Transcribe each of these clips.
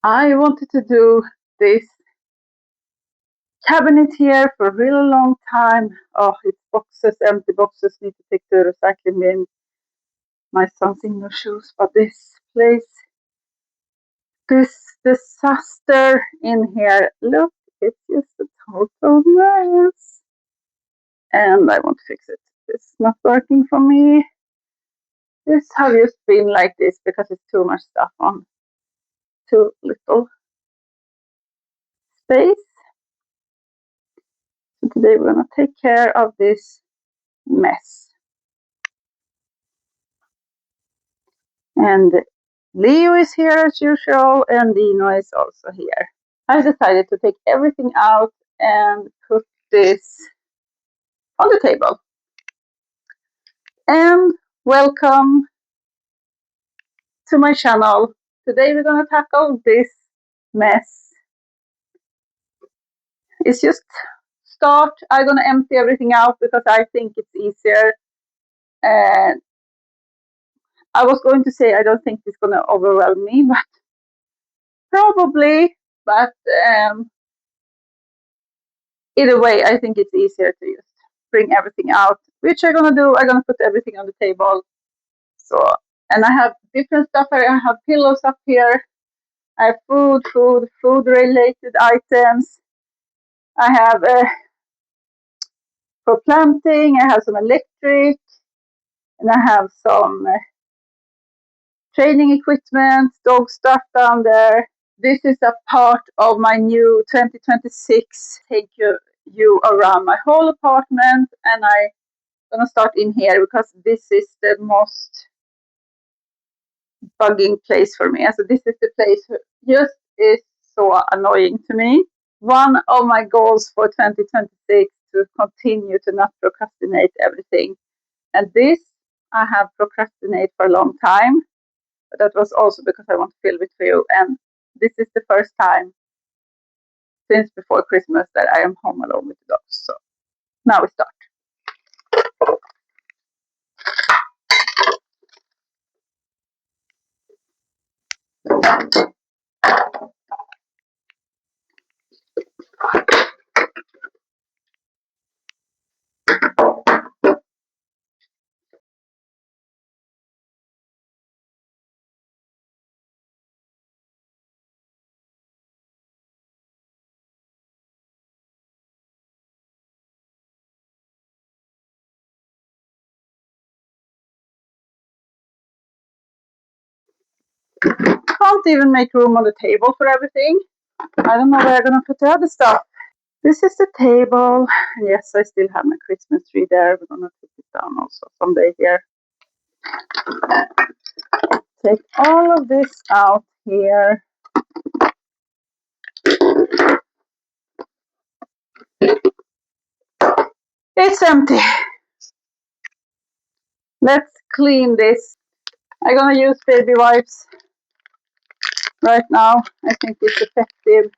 I wanted to do this cabinet here for a really long time. Oh, it's boxes, empty boxes, need to take the recycling bin. My son's in no shoes, but this place, this disaster in here. Look, it's just a total mess. And I want to fix it. It's not working for me. This has just been like this because it's too much stuff on too little space. So today we're going to take care of this mess. And Leo is here as usual, and Dino is also here. I decided to take everything out and put this on the table. And welcome to my channel. Today we're going to tackle this mess. It's just start. I'm going to empty everything out because I think it's easier. And I was going to say I don't think it's going to overwhelm me, but probably. But either way, I think it's easier to just bring everything out, which I'm going to do. I'm going to put everything on the table. So, and I have different stuff. I have pillows up here. I have food related items. I have for planting, I have some electric, and I have some training equipment, dog stuff down there. This is a part of my new 2026 take you around my whole apartment, and I'm gonna start in here because this is the most bugging place for me. So this is the place just is so annoying to me. One of my goals for 2026 to continue to not procrastinate everything. And this I have procrastinated for a long time, but that was also because I want to film it for you. And this is the first time since before Christmas that I am home alone with the dogs. So now we start. Can't even make room on the table for everything. I don't know where I'm gonna put the other stuff. This is the table. Yes, I still have my Christmas tree there. We're gonna take it down also someday here. Take all of this out here. It's empty. Let's clean this. I'm gonna use baby wipes right now. I think it's effective.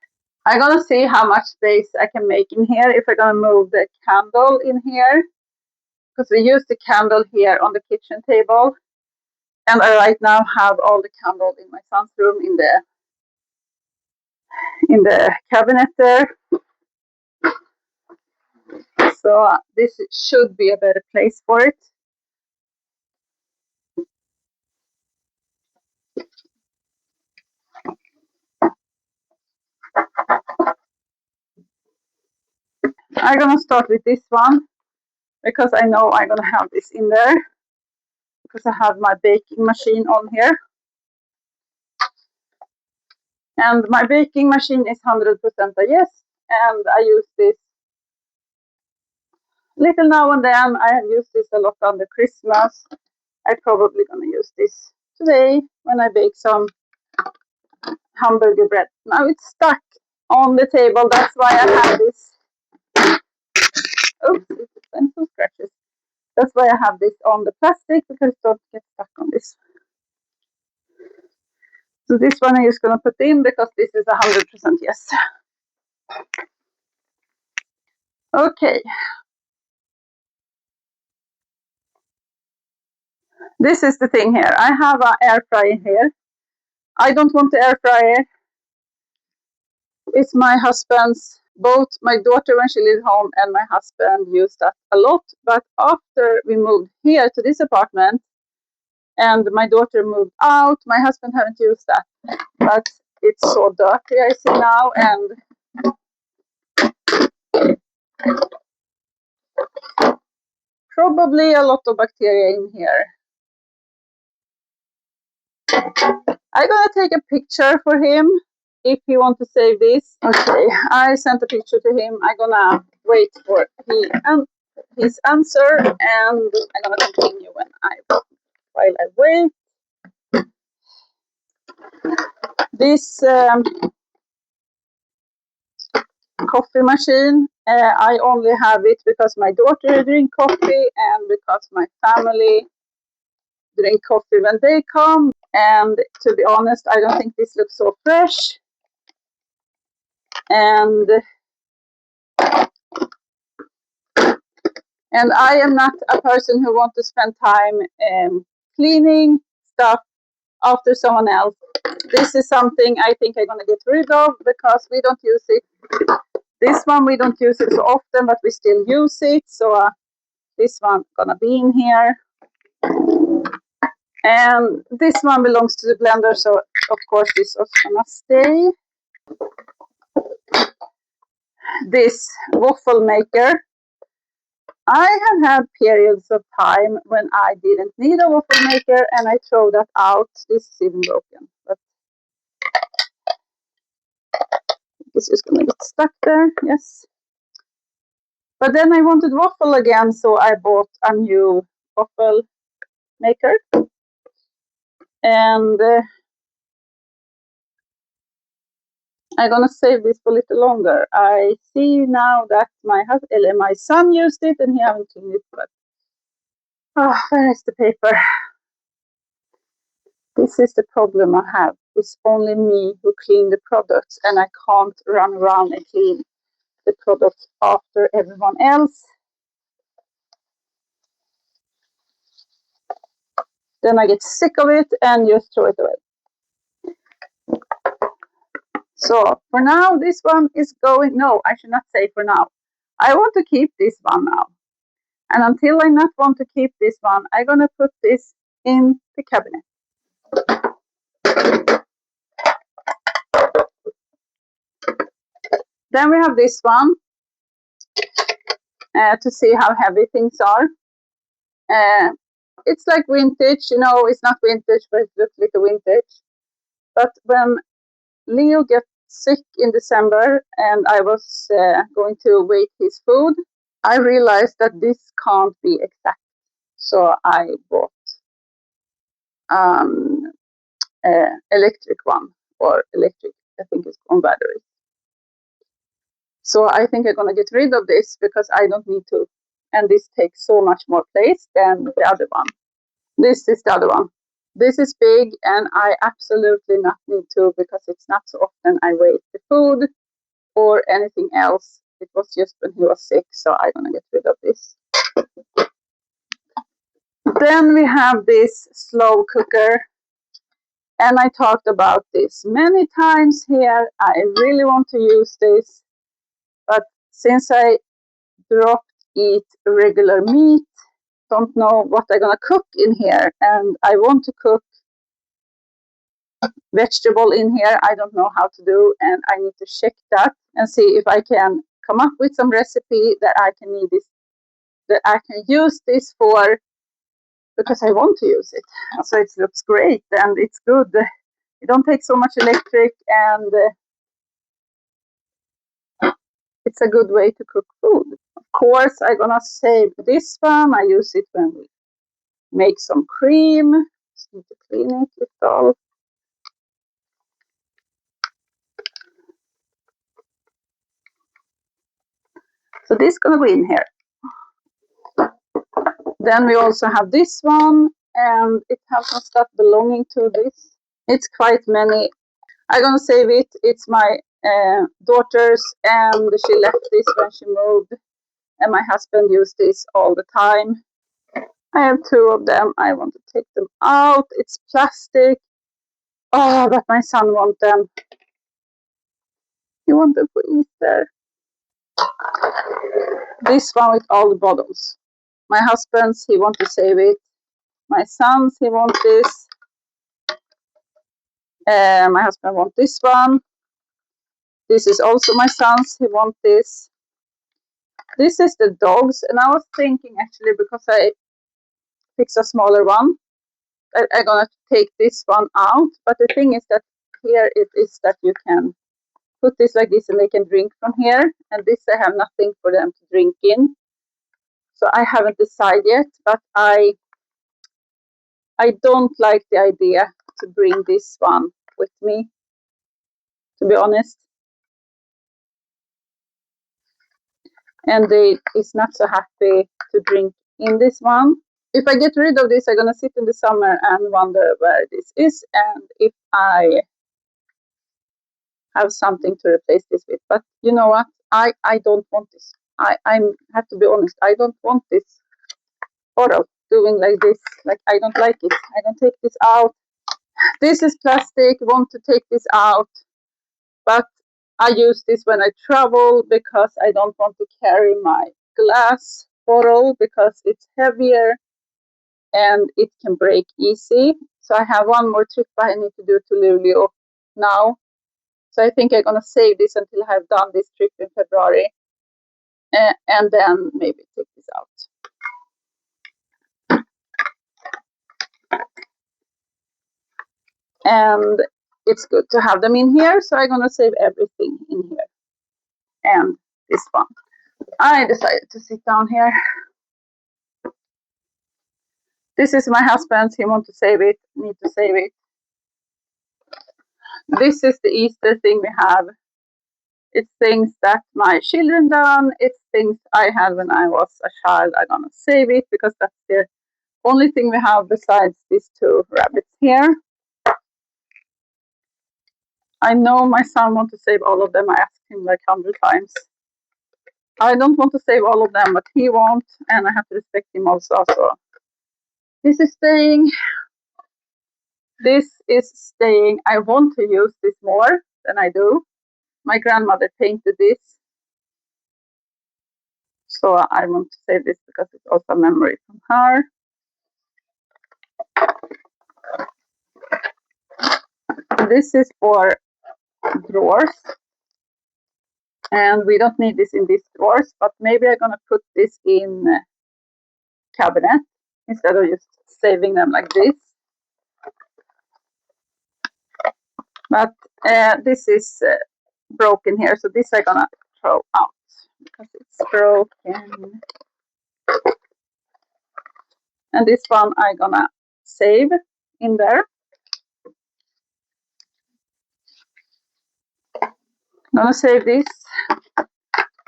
I'm gonna see how much space I can make in here if I'm gonna move the candle in here, because we use the candle here on the kitchen table, and I right now have all the candles in my son's room in the cabinet there. So this should be a better place for it. I'm gonna start with this one because I know I'm gonna have this in there because I have my baking machine on here. And my baking machine is 100% a yes, and I use this little now and then. I have used this a lot under Christmas. I'm probably gonna use this today when I bake some hamburger bread. Now it's stuck on the table, that's why I have this. Oops, it's pencil scratches. That's why I have this on the plastic because it don't get stuck on this. So this one I'm just gonna put in because this is 100% yes. Okay. This is the thing here. I have an air fryer here. I don't want the air fryer It's my husband's, both my daughter when she lived home and my husband used that a lot. But after we moved here to this apartment and my daughter moved out, my husband haven't used that. But it's so dirty, I see now, and probably a lot of bacteria in here. I'm gonna take a picture for him if he wants to save this. Okay, I sent a picture to him. I'm gonna wait for his answer, and I'm gonna continue while I wait. This coffee machine, I only have it because my daughter drink coffee and because my family drink coffee when they come. And to be honest, I don't think this looks so fresh. And I am not a person who wants to spend time cleaning stuff after someone else. This is something I think I'm gonna get rid of because we don't use it. This one we don't use it so often, but we still use it. So this one gonna be in here. And this one belongs to the blender, so of course this is gonna stay. This waffle maker. I have had periods of time when I didn't need a waffle maker and I throw that out. This is even broken, but this is gonna get stuck there, yes. But then I wanted waffle again, so I bought a new waffle maker. And I'm gonna save this for a little longer. I see now that my son used it and he haven't cleaned it, but where is the paper? This is the problem I have. It's only me who clean the products and I can't run around and clean the products after everyone else. Then I get sick of it and just throw it away. So for now, this one is going, no, I should not say for now. I want to keep this one now. And until I not want to keep this one, I'm gonna put this in the cabinet. Then we have this one to see how heavy things are. It's like vintage, you know, it's not vintage, but it looks like a vintage. But when Leo gets sick in December and I was going to weigh his food, I realized that this can't be exact. So I bought electric one, or electric, I think it's on batteries. So I think I'm gonna get rid of this because I don't need to, and this takes so much more place than the other one. This is the other one. This is big and I absolutely not need to because it's not so often I weigh the food or anything else. It was just when he was sick, so I'm gonna get rid of this. Then we have this slow cooker. And I talked about this many times here. I really want to use this. But since I dropped eat regular meat, don't know what I'm gonna cook in here. And I want to cook vegetable in here. I don't know how to do, and I need to check that and see if I can come up with some recipe that I can use this for, because I want to use it. So it looks great and it's good. It don't take so much electric and it's a good way to cook food. Of course, I'm gonna save this one. I use it when we make some cream. Just need to clean it with all. So this is gonna go in here. Then we also have this one, and it has some stuff belonging to this. It's quite many. I'm gonna save it. It's my daughter's, and she left this when she moved, and my husband used this all the time. I have two of them. I want to take them out. It's plastic. Oh, but my son wants them. You want it for Easter. This one with all the bottles. My husband's, he want to save it. My son's, he want this. My husband want this one. This is also my son's, he want this. This is the dogs, and I was thinking actually, because I fix a smaller one, I'm gonna take this one out. But the thing is that here it is that you can put this like this and they can drink from here. And this I have nothing for them to drink in. So I haven't decided yet, but I don't like the idea to bring this one with me, to be honest. And they is not so happy to drink in this one. If I get rid of this, I'm gonna sit in the summer and wonder where this is and if I have something to replace this with. But you know what? I don't want this. I have to be honest. I don't want this bottle doing like this. Like, I don't like it. I don't take this out. This is plastic. Want to take this out, but I use this when I travel because I don't want to carry my glass bottle because it's heavier and it can break easy. So I have one more trip I need to do to Luleå now. So I think I'm gonna save this until I have done this trip in February, and then maybe take this out. And it's good to have them in here, so I'm gonna save everything in here. And this one. I decided to sit down here. This is my husband's, he wants to save it, need to save it. This is the Easter thing we have. It's things that my children done. It's things I had when I was a child. I'm gonna save it because that's the only thing we have besides these two rabbits here. I know my son wants to save all of them. I asked him like 100 times. I don't want to save all of them, but he won't, and I have to respect him also. So this is staying. This is staying. I want to use this more than I do. My grandmother painted this, so I want to save this because it's also a memory from her. This is for drawers, and we don't need this in these drawers, but maybe I'm gonna put this in cabinet instead of just saving them like this. But this is broken here, so this I'm gonna throw out because it's broken. And this one I'm gonna save in there. I'm gonna save this.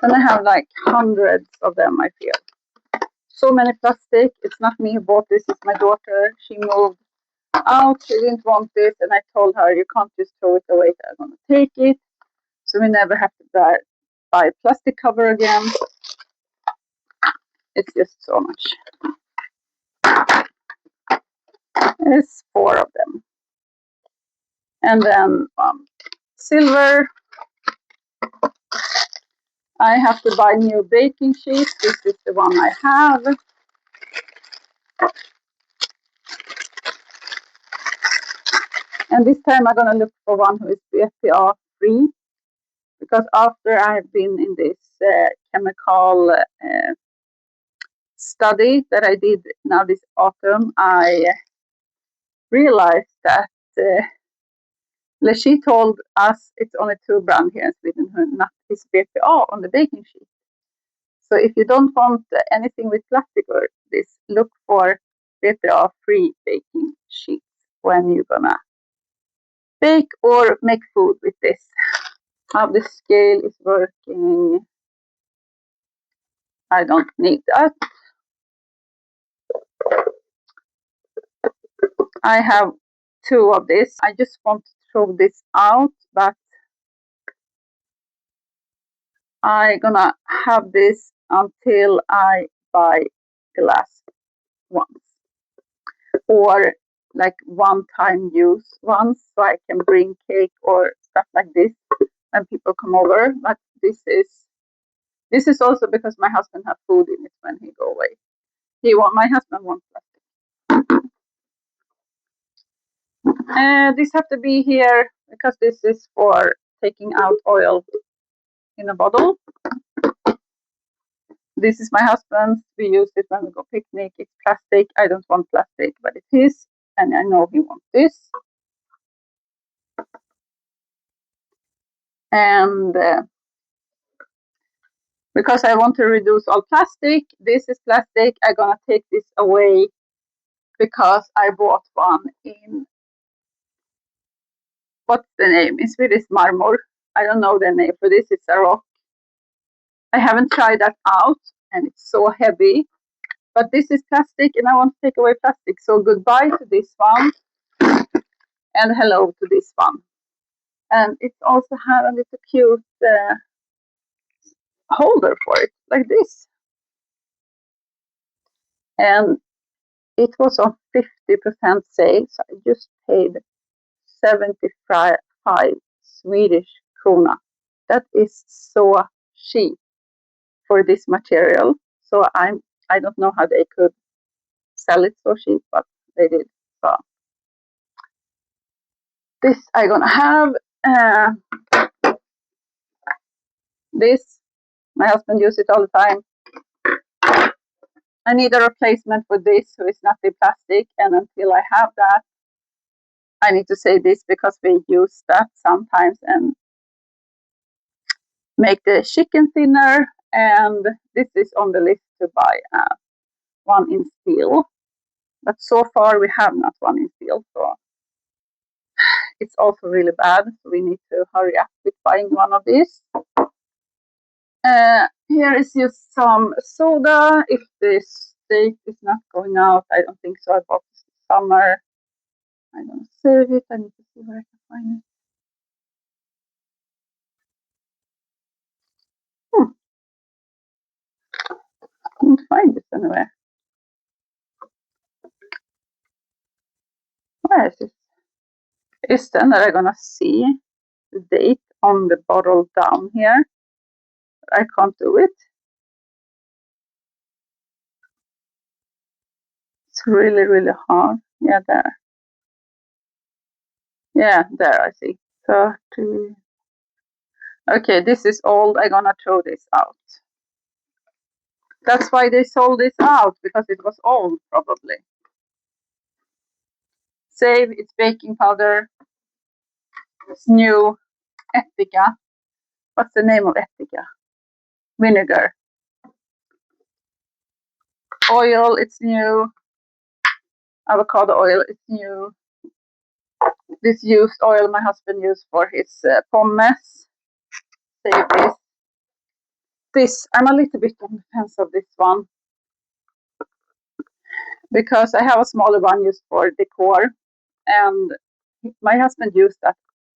Then I have like hundreds of them, I feel. So many plastic. It's not me who bought this, it's my daughter. She moved out, she didn't want this, and I told her you can't just throw it away, I'm gonna take it. So we never have to buy plastic cover again. It's just so much. There's 4 of them. And then silver. I have to buy new baking sheets. This is the one I have. And this time I'm gonna look for one who is BPA free, because after I've been in this chemical study that I did now this autumn, I realized that she told us it's only 2 brands here in Sweden who not is BPA on the baking sheet. So if you don't want anything with plastic or this, look for BPA free baking sheets when you're gonna bake or make food with this. How the scale is working, I don't need that. I have 2 of this. I just want to throw this out, but I'm gonna have this until I buy glass ones, or like one-time use ones, so I can bring cake or stuff like this. when people come over. But this is also because my husband has food in it when he go away. My husband wants plastic. This have to be here because this is for taking out oil in a bottle. This is my husband's. We use it when we go picnic. It's plastic. I don't want plastic, but it is, and I know he wants this. And because I want to reduce all plastic, this is plastic. I'm gonna take this away because I bought one in, what's the name? In Swedish, marmor. I don't know the name for this. It's a rock. I haven't tried that out, and it's so heavy. But this is plastic, and I want to take away plastic. So goodbye to this one, and hello to this one. And it also has a little cute holder for it, like this. And it was on 50% sale, so I just paid 75 Swedish krona. That is so cheap for this material. So I don't know how they could sell it so cheap, but they did. So this I'm gonna have. This my husband uses it all the time. I need a replacement for this, so it's not the plastic. And until I have that, I need to say this because we use that sometimes and make the chicken thinner. And this is on the list to buy one in steel. But so far we have not one in steel, so it's also really bad. So we need to hurry up with buying one of these. Here is just some soda. If this date is not going out, I don't think so. I bought this summer. I'm gonna save it. I need to see where I can find it. I can't find this anywhere. Where is it? Is then that I'm gonna see the date on the bottle down here. I can't do it. It's really, really hard. Yeah, there. Yeah, there I see. 30. Okay, this is old. I'm gonna throw this out. That's why they sold this out, because it was old, probably. Save, it's baking powder. It's new. Etika. What's the name of Etika? Vinegar. Oil, it's new. Avocado oil, it's new. This used oil my husband used for his pommes. Save this. This, I'm a little bit on the fence of this one, because I have a smaller one used for decor, and my husband used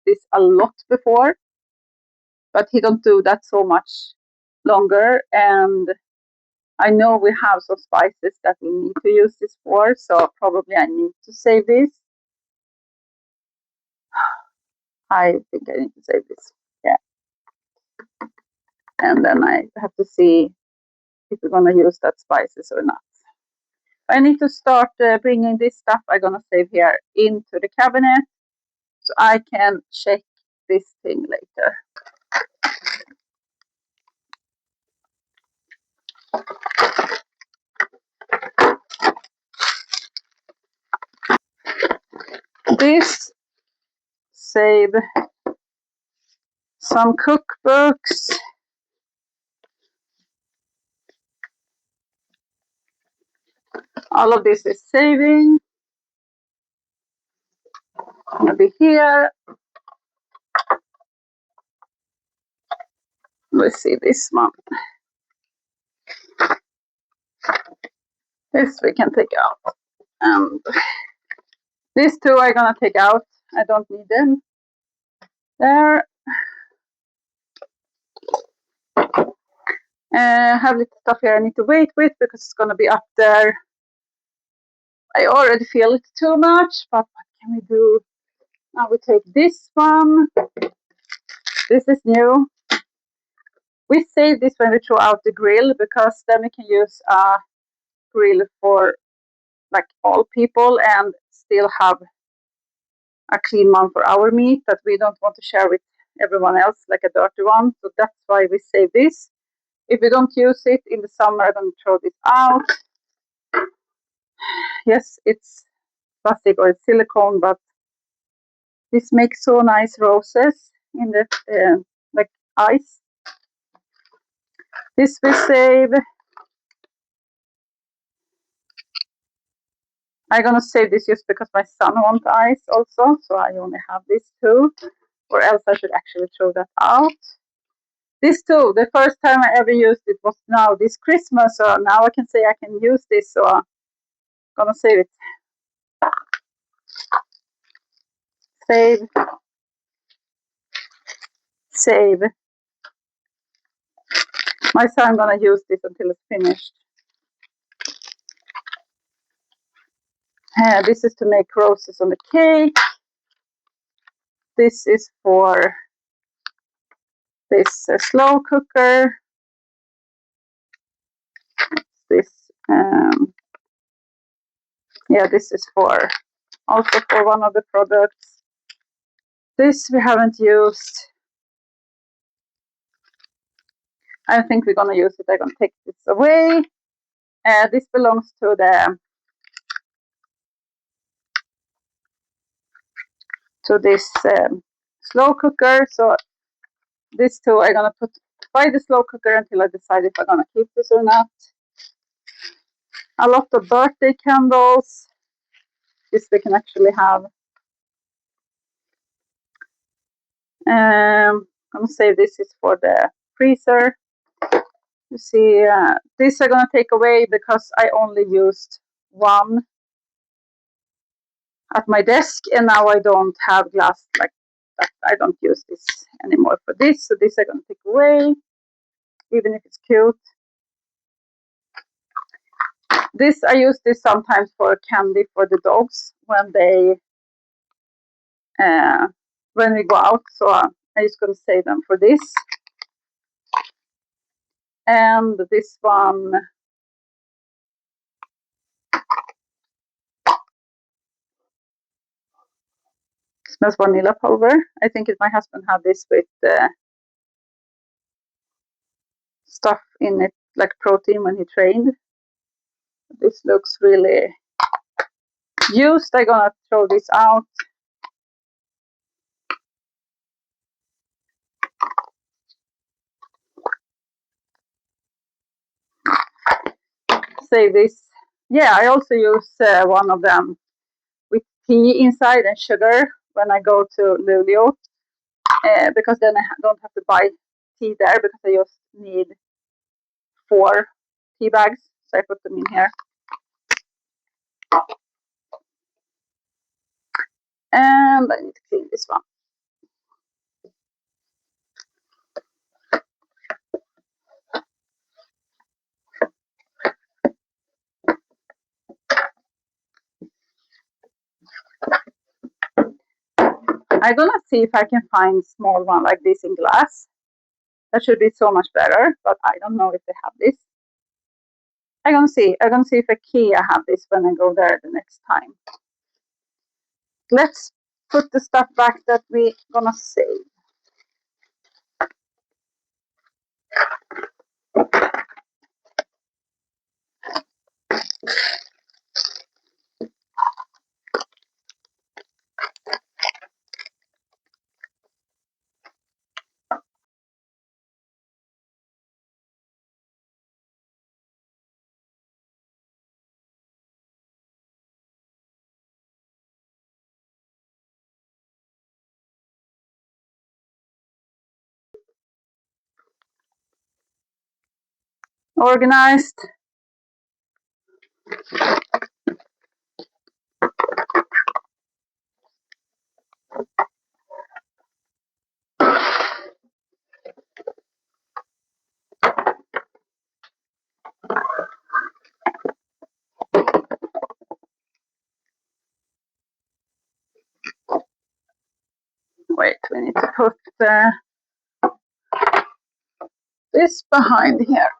this a lot before, but he don't do that so much longer. And I know we have some spices that we need to use this for, so probably I need to save this. I think I need to save this. Yeah. And then I have to see if we're gonna use that spices or not. I need to start bringing this stuff I'm gonna save here into the cabinet, so I can check this thing later. This save some cookbooks. All of this is saving. Maybe here. Let's see this one. This we can take out. And these two I'm gonna take out. I don't need them. There. Have little stuff here I need to wait with because it's gonna be up there. I already feel it too much, but what can we do? Now we take this one. This is new. We save this when we throw out the grill because then we can use a grill for like all people and still have a clean one for our meat that we don't want to share with everyone else, like a dirty one. So that's why we save this. If we don't use it in the summer, I'm going to throw this out. Yes, it's plastic or it's silicone, but this makes so nice roses in the like ice. This we save. I'm gonna save this just because my son wants ice also, so I only have this too. Or else I should actually throw that out. This too, the first time I ever used it was now this Christmas, so now I can say I can use this, so I'm gonna save it. Save, save. My son gonna use this until it's finished. This is to make roses on the cake. This is for this slow cooker. This, yeah, this is for also for one of the products. This we haven't used. I think we're gonna use it. I'm gonna take this away. This belongs to this slow cooker. So this too I'm gonna put by the slow cooker until I decide if I'm gonna keep this or not. A lot of birthday candles. This we can actually have. I'm gonna save this is for the freezer. You see, this I'm gonna take away because I only used one at my desk, and now I don't have glass like that. I don't use this anymore for this, so this I'm gonna take away, even if it's cute. This I use this sometimes for candy for the dogs when they when we go out. So I'm just gonna save them for this. And this one smells vanilla pulver. I think my husband had this with stuff in it like protein when he trained. This looks really used. I'm gonna throw this out. Save this. Yeah, I also use one of them with tea inside and sugar when I go to Luleå, because then I don't have to buy tea there because I just need 4 tea bags. So I put them in here. And I need to clean this one. I'm gonna see if I can find small one like this in glass. That should be so much better, but I don't know if they have this. I'm gonna see. I'm gonna see if IKEA have this when I go there the next time. Let's put the stuff back that we're gonna save. Organized. Wait, we need to put this behind here.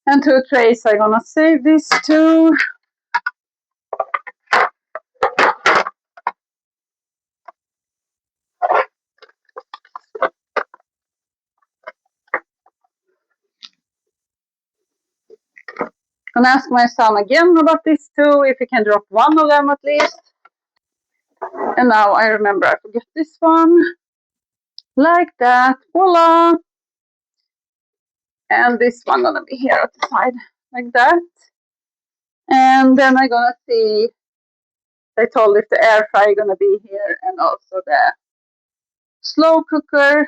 And 2 trays, I'm gonna save this too. Gonna ask my son again about this too, if he can drop one of them at least. And now I remember I forget this one. Like that, voila! And this one gonna be here at the side, like that. And then I'm gonna see, I told if the air fryer gonna be here and also the slow cooker.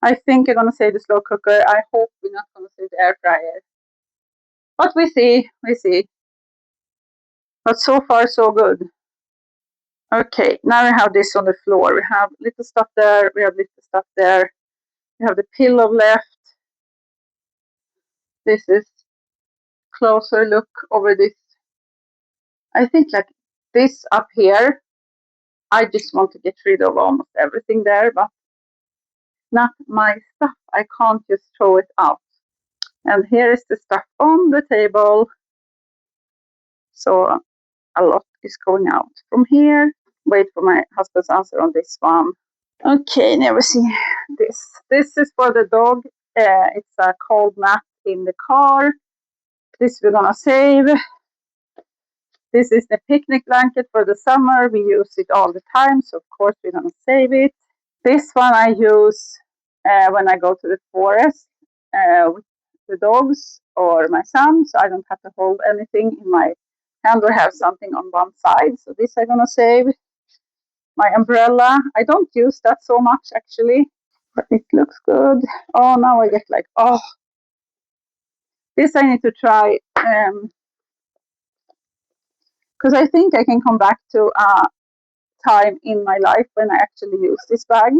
I think I'm gonna say the slow cooker. I hope we're not gonna say the air fryer. But we see. But so far so good. Okay, now we have this on the floor. We have little stuff there, we have little stuff there. We have the pillow left. This is closer look over this. I think like this up here, I just want to get rid of almost everything there, but not my stuff. I can't just throw it out. And here is the stuff on the table. So a lot is going out from here. Wait for my husband's answer on this one. Okay, now we see this. This is for the dog. It's a cold mat in the car. This we're gonna save. This is the picnic blanket for the summer. We use it all the time, so of course we're gonna save it. This one I use when I go to the forest with the dogs or my son, so I don't have to hold anything in my hand or have something on one side. So this I'm gonna save. My umbrella, I don't use that so much actually, but it looks good. Oh, now I get like, oh, this I need to try, because I think I can come back to a time in my life when I actually use this bag,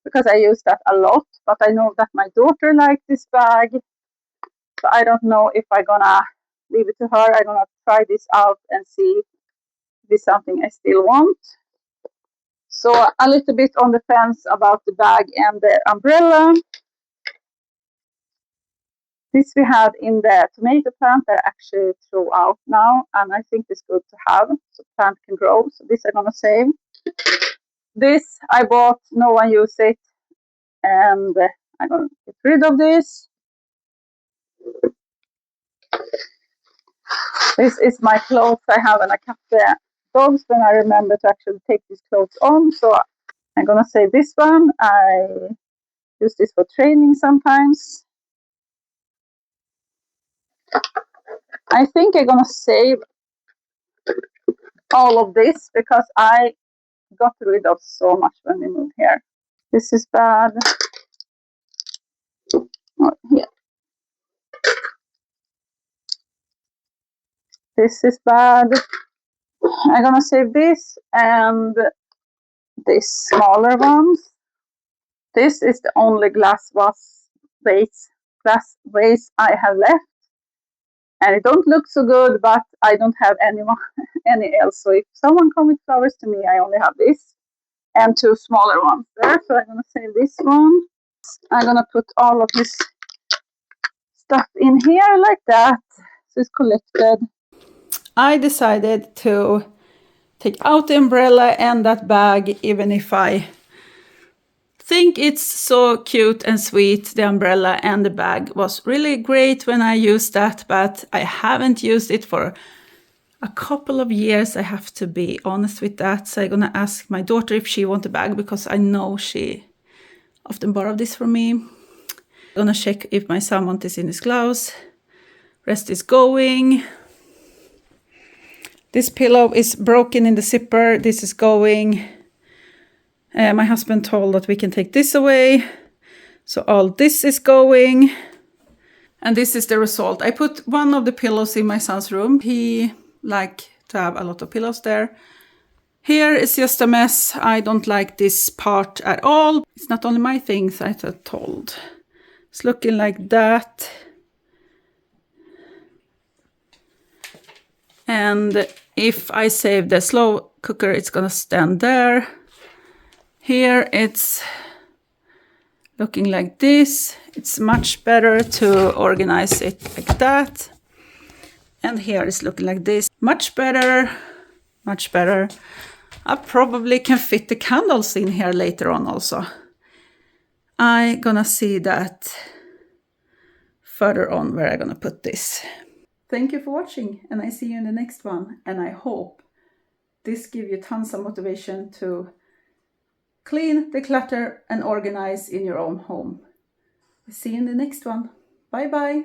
because I use that a lot, but I know that my daughter liked this bag, so I don't know if I'm gonna leave it to her. I'm gonna try this out and see if it's something I still want. So a little bit on the fence about the bag and the umbrella. This we had in the tomato plant that I actually threw out now, and I think it's good to have so plant can grow. So this I'm gonna save. This I bought, no one used it, and I'm gonna get rid of this. This is my clothes I have, and I kept the dogs when I remember to actually take these clothes on. So I'm gonna save this one. I use this for training sometimes. I think I'm gonna save all of this because I got rid of so much when we moved here. This is bad. Oh, here. This is bad. I'm gonna save this and this smaller ones. This is the only glass vase I have left. And it don't look so good, but I don't have any else. So if someone comes with flowers to me, I only have this and 2 smaller ones there. So I'm gonna save this one. I'm gonna put all of this stuff in here like that, so it's collected. I decided to take out the umbrella and that bag, even if I think it's so cute and sweet. The umbrella and the bag was really great when I used that, but I haven't used it for a couple of years. I have to be honest with that. So I'm gonna ask my daughter if she wants a bag, because I know she often borrows this from me. I'm gonna check if my son wants this in his gloves. Rest is going. This pillow is broken in the zipper. This is going. My husband told that we can take this away. So all this is going. And this is the result. I put one of the pillows in my son's room. He likes to have a lot of pillows there. Here is just a mess. I don't like this part at all. It's not only my things, I told. It's looking like that. And if I save the slow cooker, it's gonna stand there. Here it's looking like this. It's much better to organize it like that. And here it's looking like this. Much better, much better. I probably can fit the candles in here later on also. I'm gonna see that further on where I'm gonna put this. Thank you for watching, and I see you in the next one. And I hope this gives you tons of motivation to clean, declutter, and organize in your own home. See you in the next one. Bye bye.